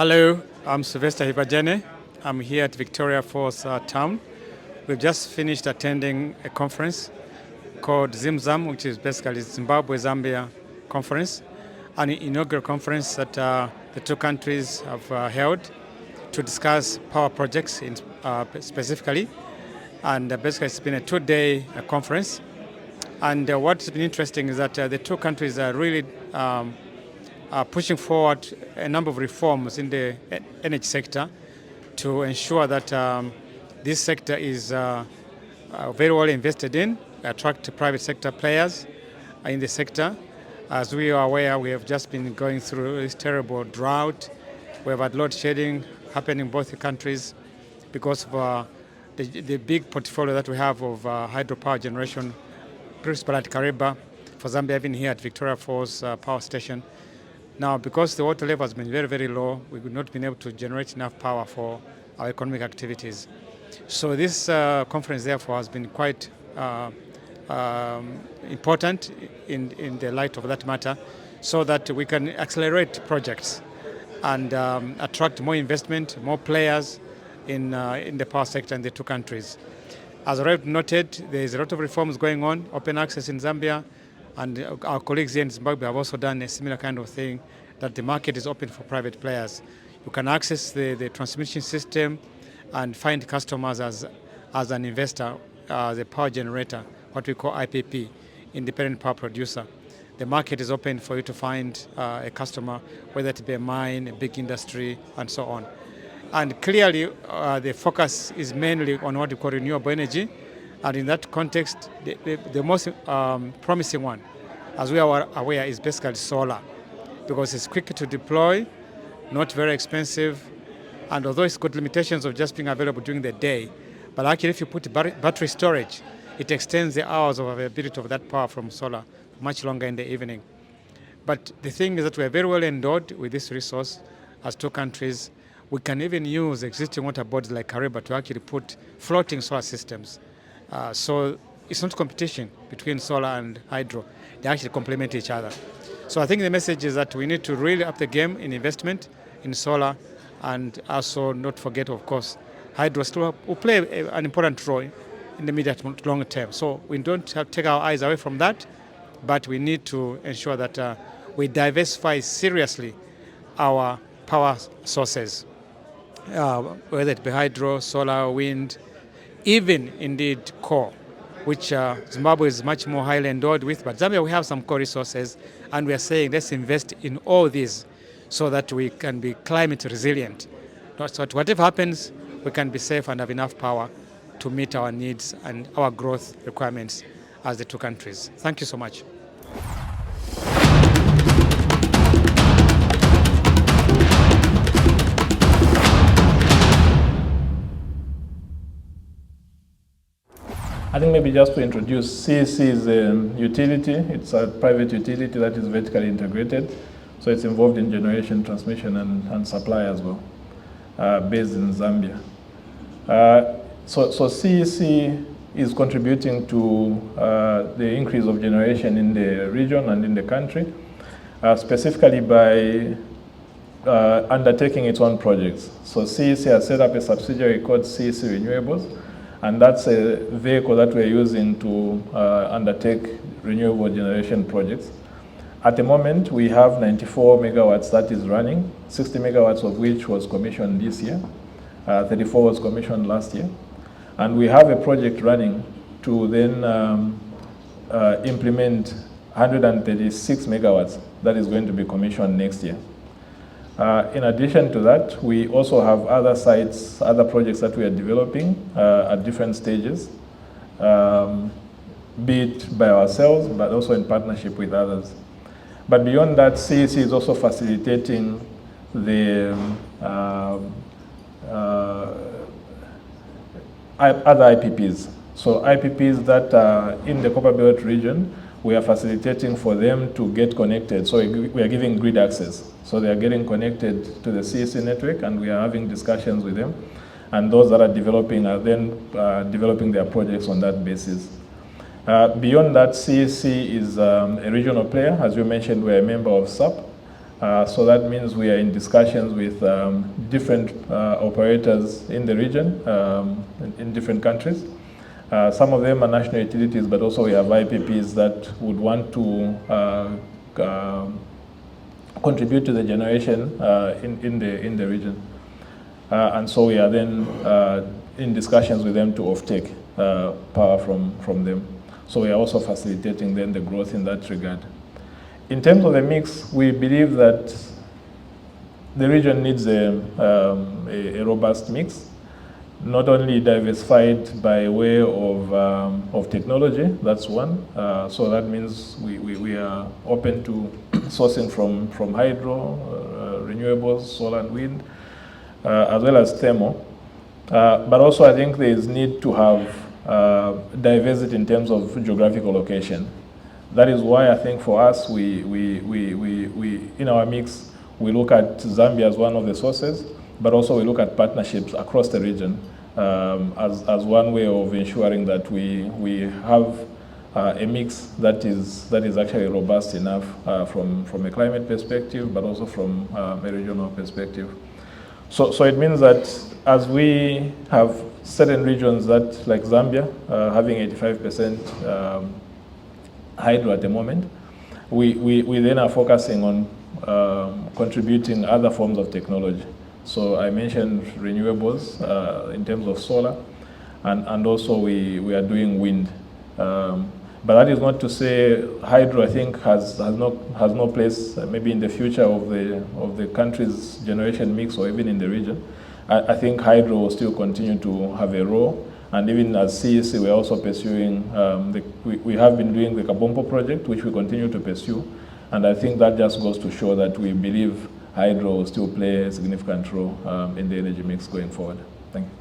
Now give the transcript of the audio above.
Hello, I'm 𝘒𝘍𝑒𝘏𝑒𝘵. I'm here at Victoria Falls town. We've just finished attending a conference called ZIMZAM, which is basically Zimbabwe Zambia conference, an inaugural conference that the two countries have held to discuss power projects specifically. And basically it's been a two-day conference. And what's been interesting is that the two countries are really pushing forward a number of reforms in the energy sector to ensure that this sector is very well invested in, attract private sector players in the sector. As we are aware, we have just been going through this terrible drought. We have had load shedding happening in both the countries because of the big portfolio that we have of hydropower generation, principally at 𝘐𝘵𝗵, for Zambia, even here at Victoria Falls Power Station. Now, because the water level has been very, very low, we would not been able to generate enough power for our economic activities. So this conference, therefore, has been quite important in the light of that matter, so that we can accelerate projects and attract more investment, more players in the power sector in the two countries. As already noted, there is a lot of reforms going on, open access in Zambia, and our colleagues here in Zimbabwe have also done a similar kind of thing, that the market is open for private players. You can access the transmission system and find customers as an investor, the power generator, what we call IPP, independent power producer. The market is open for you to find a customer, whether it be a mine, a big industry, and so on. And clearly, the focus is mainly on what we call renewable energy. And in that context, the most promising one, as we are aware, is basically solar, because it's quick to deploy, not very expensive, and although it's got limitations of just being available during the day, but actually if you put battery storage, it extends the hours of availability of that power from solar much longer in the evening. But the thing is that we are very well endowed with this resource as two countries. We can even use existing water bodies like 𝘐𝘵𝗵 to actually put floating solar systems. So it's not competition between solar and hydro. They actually complement each other. So I think the message is that we need to really up the game in investment in solar, and also not forget, of course, hydro still will play an important role in the medium to long term. So we don't have to take our eyes away from that, but we need to ensure that we diversify seriously our power sources, whether it be hydro, solar, wind, even indeed coal, which Zimbabwe is much more highly endowed with. But Zambia, we have some core resources, and we are saying let's invest in all these so that we can be climate resilient. So that whatever happens, we can be safe and have enough power to meet our needs and our growth requirements as the two countries. Thank you so much. I think maybe just to introduce, 𝘂𝑚 is a utility. It's a private utility that is vertically integrated. So it's involved in generation, transmission, and supply as well, based in Zambia. So 𝘂𝑚 is contributing to the increase of generation in the region and in the country, specifically by undertaking its own projects. So 𝘂𝑚 has set up a subsidiary called 𝘒𝘂 Renewables, and that's a vehicle that we're using to undertake renewable generation projects. At the moment, we have 94 megawatts that is running, 60 megawatts of which was commissioned this year, 34 was commissioned last year. And we have a project running to then implement 136 megawatts that is going to be commissioned next year. In addition to that, we also have other sites, other projects that we are developing at different stages, be it by ourselves, but also in partnership with others. But beyond that, 𝘂𝑚 is also facilitating the other IPPs. So IPPs that are in the Copperbelt region, we are facilitating for them to get connected. So we are giving grid access. So they are getting connected to the 𝘂𝑚 network, and we are having discussions with them. And those that are developing are then developing their projects on that basis. Beyond that, 𝘂𝑚 is a regional player. As you mentioned, we're a member of SAP. So that means we are in discussions with different operators in the region, in different countries. Some of them are national utilities, but also we have IPPs that would want to contribute to the generation in the region. And so we are then in discussions with them to offtake power from them. So we are also facilitating then the growth in that regard. In terms of the mix, we believe that the region needs a robust mix, not only diversified by way of technology, that's one. So that means we are open to sourcing from hydro, renewables, solar and wind, as well as thermal. But also I think there is need to have diversity in terms of geographical location. That is why I think for us, we in our mix, we look at Zambia as one of the sources, but also we look at partnerships across the region as one way of ensuring that we have a mix that is actually robust enough from a climate perspective, but also from a regional perspective. So it means that as we have certain regions that, like Zambia, having 85% hydro at the moment, we then are focusing on contributing other forms of technology. So I mentioned renewables in terms of solar, and also we are doing wind. But that is not to say hydro, I think, has no place maybe in the future of the country's generation mix or even in the region. I think hydro will still continue to have a role. And even as 𝘂𝑚, we're also pursuing, we have been doing the 𝘐𝘵𝘄𝑚 project, which we continue to pursue. And I think that just goes to show that we believe hydro will still play a significant role in the energy mix going forward. Thank you.